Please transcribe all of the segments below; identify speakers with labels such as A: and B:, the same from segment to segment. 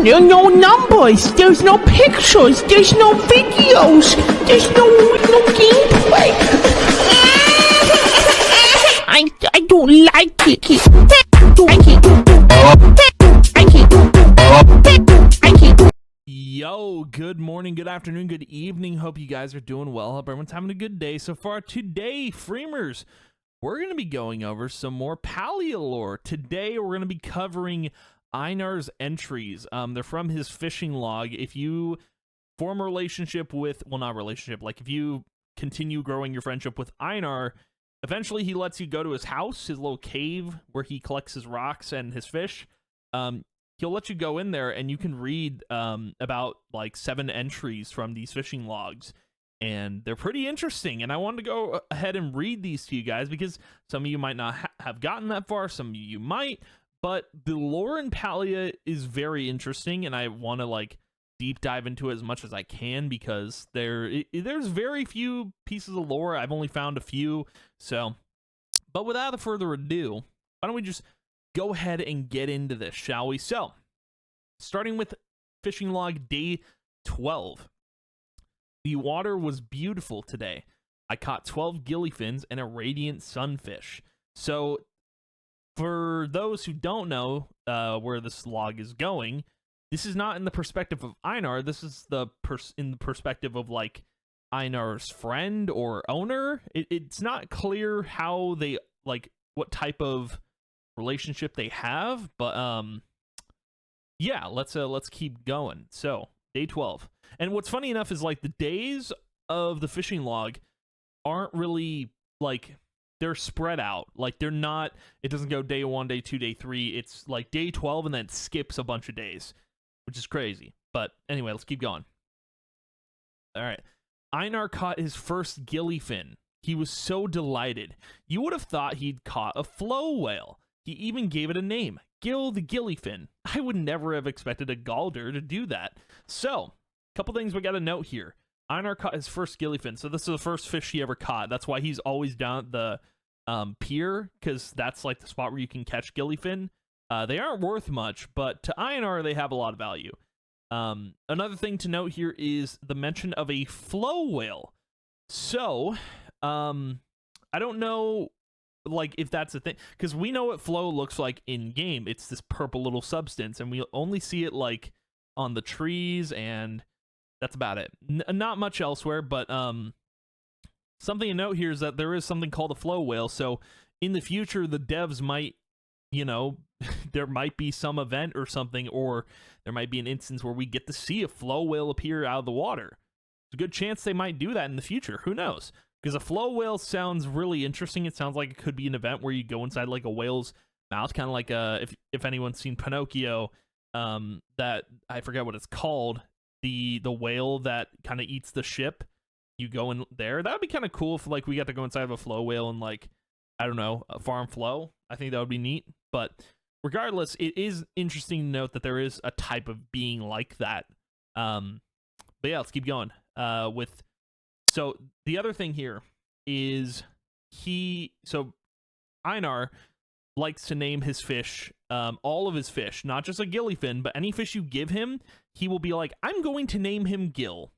A: no numbers, there's no pictures, there's no videos, there's no gameplay. I don't like it.
B: Yo, good morning, good afternoon, good evening. Hope you guys are doing well. Hope everyone's having a good day so far. Today, Freemers, we're going to be going over some more Palia lore. Today, we're going to be covering Einar's entries. They're from his fishing log. If you form a relationship with, well, not relationship, like if you continue growing your friendship with Einar, eventually he lets you go to his house, his little cave where he collects his rocks and his fish. He'll let you go in there and you can read about like 7 entries from these fishing logs. And they're pretty interesting. And I wanted to go ahead and read these to you guys because some of you might not have gotten that far. Some of you might. But the lore in Palia is very interesting. And I want to like deep dive into it as much as I can because there's very few pieces of lore. I've only found a few. So, but without further ado, why don't we just go ahead and get into this, shall we? So, starting with fishing log day 12. The water was beautiful today. I caught 12 gillyfins and a radiant sunfish. So, for those who don't know where this log is going, this is not in the perspective of Einar. This is in the perspective of like Einar's friend or owner. It's not clear how they like what type of relationship they have, but yeah, let's keep going. So day 12, and what's funny enough is like the days of the fishing log aren't really like they're spread out. Like they're not, it doesn't go day 1, day 2, day 3. It's like day 12 and then it skips a bunch of days, which is crazy. But anyway, let's keep going. All right, Einar caught his first gillyfin. He was so delighted. You would have thought he'd caught a flow whale. He even gave it a name, Gil the Gillyfin. I would never have expected a Galder to do that. So, a couple things we got to note here. Einar caught his first gillyfin, so this is the first fish he ever caught. That's why he's always down at the pier, because that's like the spot where you can catch gillyfin. They aren't worth much, but to Einar, they have a lot of value. Another thing to note here is the mention of a flow whale. So, I don't know like if that's a thing, because we know what flow looks like in game. It's this purple little substance, and we only see it like on the trees, and that's about it. Not much elsewhere, but something to note here is that there is something called a flow whale. So in the future, the devs might, you know, there might be some event or something, or there might be an instance where we get to see a flow whale appear out of the water. There's a good chance they might do that in the future. Who knows? Because a flow whale sounds really interesting. It sounds like it could be an event where you go inside like a whale's mouth, kind of like if anyone's seen Pinocchio, that I forget what it's called, the whale that kind of eats the ship. You go in there. That would be kind of cool if like we got to go inside of a flow whale and like, I don't know, a farm flow. I think that would be neat. But regardless, it is interesting to note that there is a type of being like that. But yeah, let's keep going. So the other thing here is Einar likes to name his fish, all of his fish, not just a gillyfin, but any fish you give him, he will be like, I'm going to name him Gil.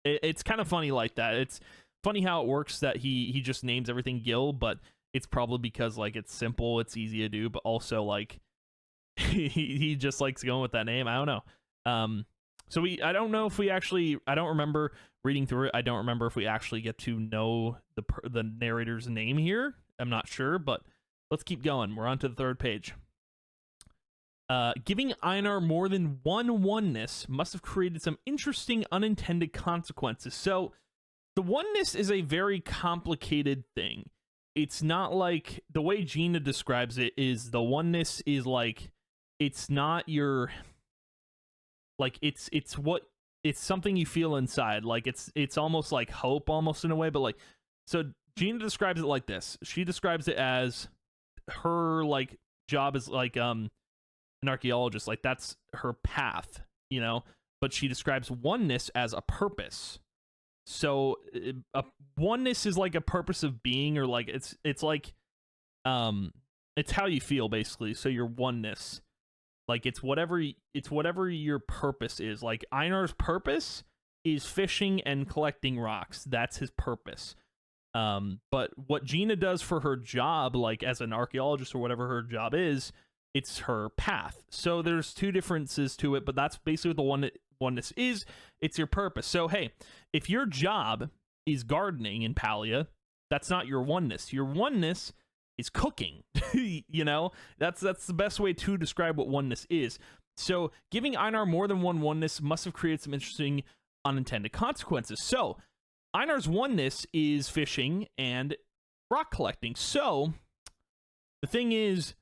B: It's kind of funny like that. It's funny how it works that he just names everything Gil, but it's probably because like it's simple, it's easy to do, but also like he just likes going with that name. I don't know. So I don't know if we actually, I don't remember reading through it. I don't remember if we actually get to know the narrator's name here. I'm not sure, but let's keep going. We're on to the 3rd page. Giving Einar more than one oneness must have created some interesting unintended consequences. So the oneness is a very complicated thing. It's not like the way Gina describes it is the oneness is like, it's not your, like it's something you feel inside. Like it's almost like hope almost in a way, but like, so Gina describes it like this. She describes it as her like job is like an archaeologist, like that's her path, you know, but she describes oneness as a purpose. So a oneness is like a purpose of being, or like it's like it's how you feel basically. So your oneness Like it's whatever your purpose is. Like Einar's purpose is fishing and collecting rocks. That's his purpose. But what Gina does for her job, like as an archaeologist or whatever her job is, it's her path. So there's two differences to it, but that's basically what the oneness is. It's your purpose. So hey, if your job is gardening in Palia, that's not your oneness. Your oneness is cooking. You know, that's the best way to describe what oneness is. So giving Einar more than one oneness must have created some interesting unintended consequences. So Einar's oneness is fishing and rock collecting. So the thing is,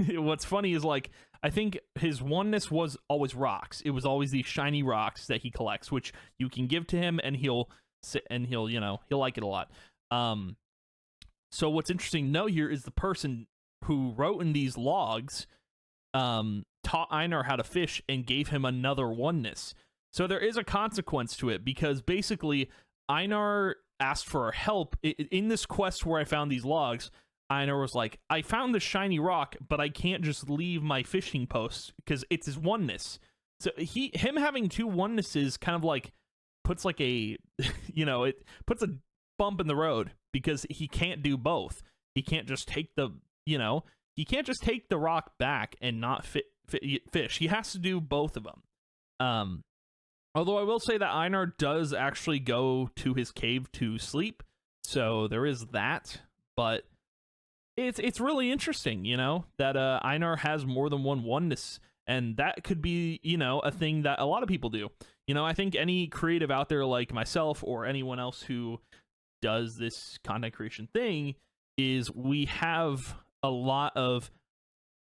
B: what's funny is, like, I think his oneness was always rocks. It was always these shiny rocks that he collects, which you can give to him and he'll sit and he'll like it a lot. So what's interesting to know here is the person who wrote in these logs taught Einar how to fish and gave him another oneness. So there is a consequence to it, because basically Einar asked for our help in this quest where I found these logs. Einar was like, I found this shiny rock, but I can't just leave my fishing post because it's his oneness. So him having two onenesses kind of like puts like a, it puts a bump in the road, because he can't do both. He can't just take the rock back and not fish. He has to do both of them. Although I will say that Einar does actually go to his cave to sleep, so there is that. But it's really interesting, that Einar has more than one oneness, and that could be, a thing that a lot of people do. I think any creative out there like myself or anyone else who does this content creation thing is we have a lot of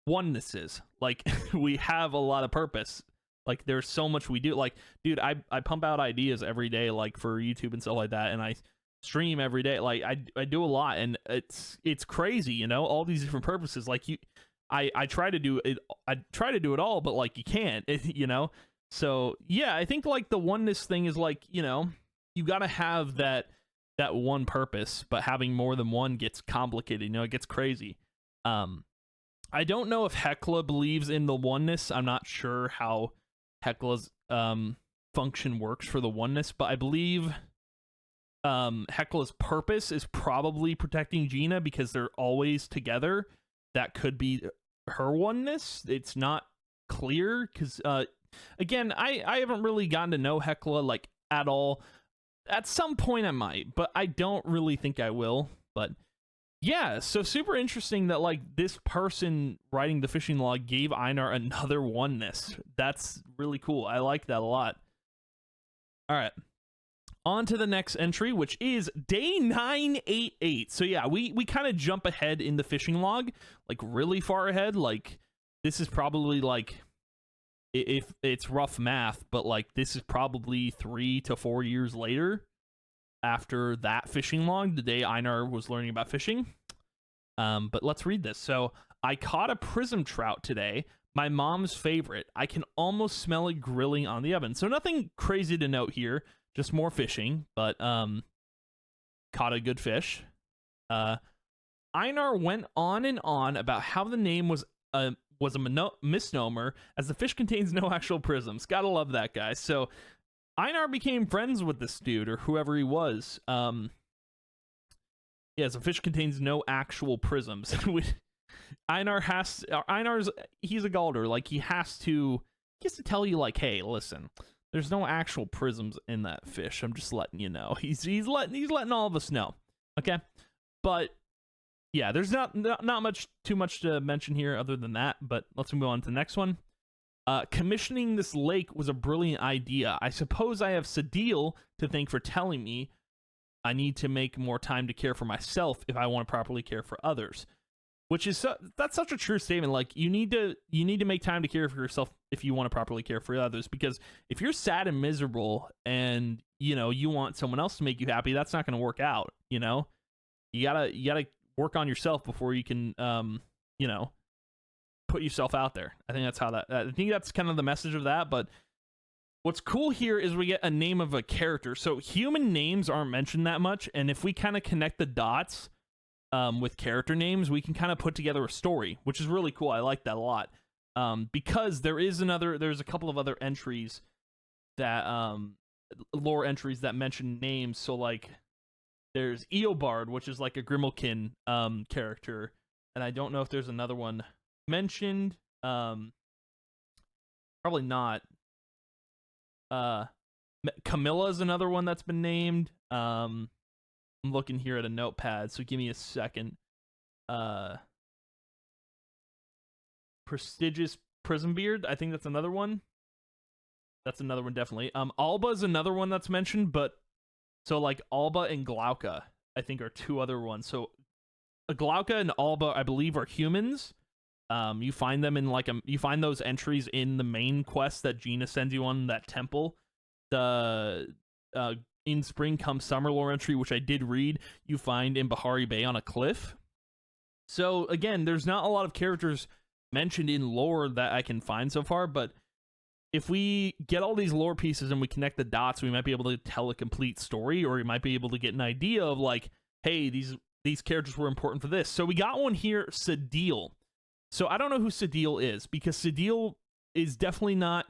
B: onenesses. Like we have a lot of purpose. Like there's so much we do. Like, dude, I pump out ideas every day, like for YouTube and stuff like that, and I stream every day. Like I do a lot, and it's crazy, all these different purposes. Like I try to do it. I try to do it all, but like you can't, So yeah, I think like the oneness thing is like, you gotta have that one purpose, but having more than one gets complicated. It gets crazy. I don't know if Hecla believes in the oneness. I'm not sure how Hecla's function works for the oneness, but I believe Hecla's purpose is probably protecting Gina because they're always together. That could be her oneness. It's not clear because again, I haven't really gotten to know Hecla like at all. At some point I might, but I don't really think I will. But yeah, so super interesting that like this person writing the fishing log gave Einar another oneness. That's really cool. I like that a lot. All right. On to the next entry, which is day 988. So yeah, we kind of jump ahead in the fishing log, like really far ahead. Like this is probably like, if it's rough math, but like this is probably 3 to 4 years later after that fishing log, the day Einar was learning about fishing. But let's read this. So I caught a prism trout today, my mom's favorite. I can almost smell it grilling on the oven. So nothing crazy to note here, just more fishing, but caught a good fish. Einar went on and on about how the name was a misnomer, as the fish contains no actual prisms. Gotta love that guy. So Einar became friends with this dude, or whoever he was. Yeah, the fish contains no actual prisms. He's a Galder. Like he has to tell you like, hey, listen, there's no actual prisms in that fish. I'm just letting you know. He's letting all of us know. Okay, but yeah, there's not too much to mention here other than that. But let's move on to the next one. Commissioning this lake was a brilliant idea. I suppose I have Sadil to thank for telling me I need to make more time to care for myself if I want to properly care for others. Which is that's such a true statement. Like you need to make time to care for yourself if you want to properly care for others. Because if you're sad and miserable and you want someone else to make you happy, that's not going to work out. You gotta work on yourself before you can put yourself out there. I think that's kind of the message of that. But what's cool here is we get a name of a character. So human names aren't mentioned that much, and if we kind of connect the dots with character names, we can kind of put together a story, which is really cool. I like that a lot. because there's a couple of other entries that lore entries that mention names. So like there's Eobard, which is like a Grimalkin character, and I don't know if there's another one mentioned. Probably not. Camilla is another one that's been named. I'm looking here at a notepad, so give me a second. Prestigious Prismbeard, I think that's another one. That's another one, definitely. Alba is another one that's mentioned, but so like Alba and Glauca, I think, are two other ones. So Glauca and Alba, I believe, are humans. You find them in you find those entries in the main quest that Gina sends you on that temple. The in spring comes summer lore entry, which I did read, you find in Bahari Bay on a cliff. So again, there's not a lot of characters mentioned in lore that I can find so far, but if we get all these lore pieces and we connect the dots, we might be able to tell a complete story, or we might be able to get an idea of like, hey, these characters were important for this. So we got one here, Sadil. So I don't know who Sadil is, because Sadil is definitely not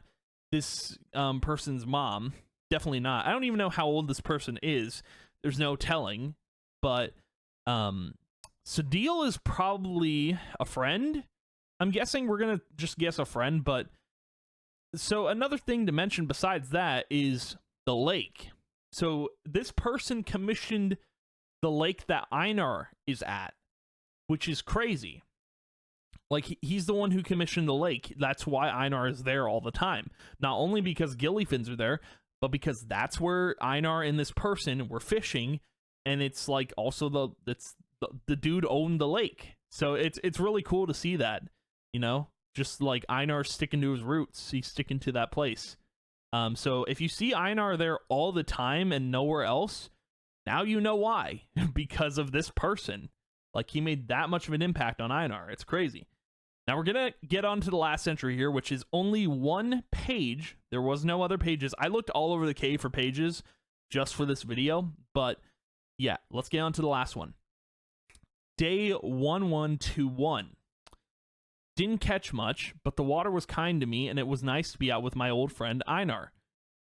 B: this person's mom. Definitely not. I don't even know how old this person is. There's no telling, but Sadil is probably a friend. I'm guessing we're gonna just guess a friend, but so another thing to mention besides that is the lake. So this person commissioned the lake that Einar is at, which is crazy. Like, he's the one who commissioned the lake. That's why Einar is there all the time. Not only because Gillyfins are there, but because that's where Einar and this person were fishing, and it's like also the dude owned the lake. So it's really cool to see that, you know, just like Einar sticking to his roots. He's sticking to that place. So if you see Einar there all the time and nowhere else, now you know why. Because of this person. Like, he made that much of an impact on Einar. It's crazy. Now we're gonna get on to the last entry here, which is only one page. There was no other pages. I looked all over the cave for pages just for this video, but yeah, let's get on to the last one. Day 1121. Didn't catch much, but the water was kind to me, and it was nice to be out with my old friend Einar.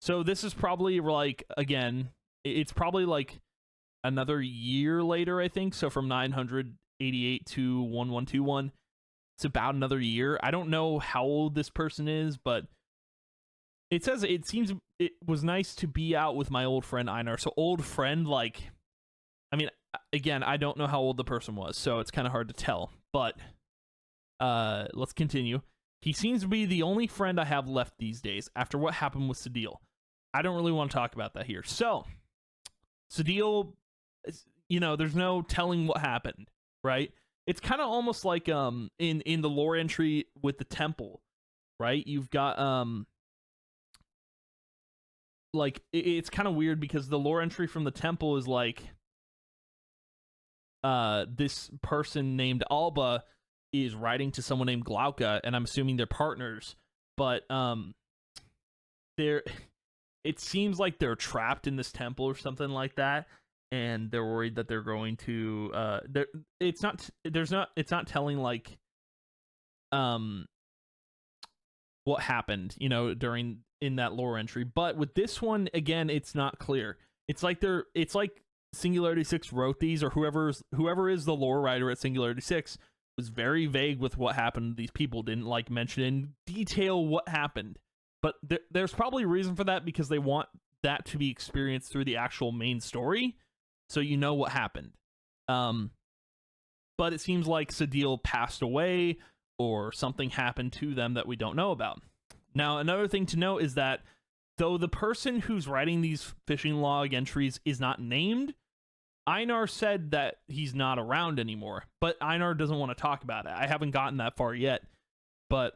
B: So this is probably like, again, it's probably like another year later, I think. So from 988 to 1121. It's about another year. I don't know how old this person is, but it says it seems it was nice to be out with my old friend Einar. So old friend, like, I mean, again, I don't know how old the person was, so it's kind of hard to tell. But let's continue. He seems to be the only friend I have left these days after what happened with Sadil. I don't really want to talk about that here. So Sadil, you know, there's no telling what happened, right? It's kind of almost like in the lore entry with the temple, right? You've got like it's kind of weird because the lore entry from the temple is like this person named Alba is writing to someone named Glauca, and I'm assuming they're partners, but it seems like they're trapped in this temple or something like that. And they're worried that they're going to it's not telling like what happened, you know, in that lore entry. But with this one, again, it's not clear. It's like Singularity 6 wrote these, or whoever is the lore writer at Singularity 6 was very vague with what happened. These people didn't like mention in detail what happened. But there's probably a reason for that, because they want that to be experienced through the actual main story. So you know what happened. But it seems like Sadil passed away, or something happened to them that we don't know about. Now, another thing to note is that though the person who's writing these fishing log entries is not named, Einar said that he's not around anymore. But Einar doesn't want to talk about it. I haven't gotten that far yet. But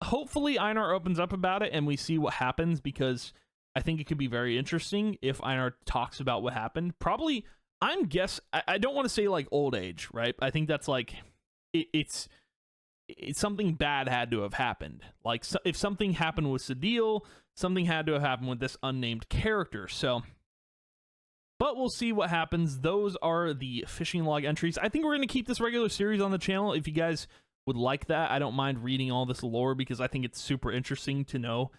B: hopefully Einar opens up about it and we see what happens, because I think it could be very interesting if Einar talks about what happened. Probably, I don't want to say like old age, right? I think that's like, it's something bad had to have happened. Like, so if something happened with Sadil, something had to have happened with this unnamed character. So, but we'll see what happens. Those are the fishing log entries. I think we're going to keep this regular series on the channel. If you guys would like that. I don't mind reading all this lore because I think it's super interesting to know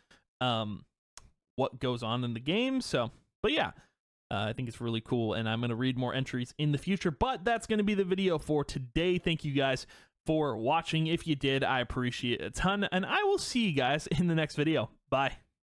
B: what goes on in the game. So, but yeah, I think it's really cool, and I'm going to read more entries in the future, but that's going to be the video for today. Thank you guys for watching. If you did, I appreciate it a ton, and I will see you guys in the next video. Bye.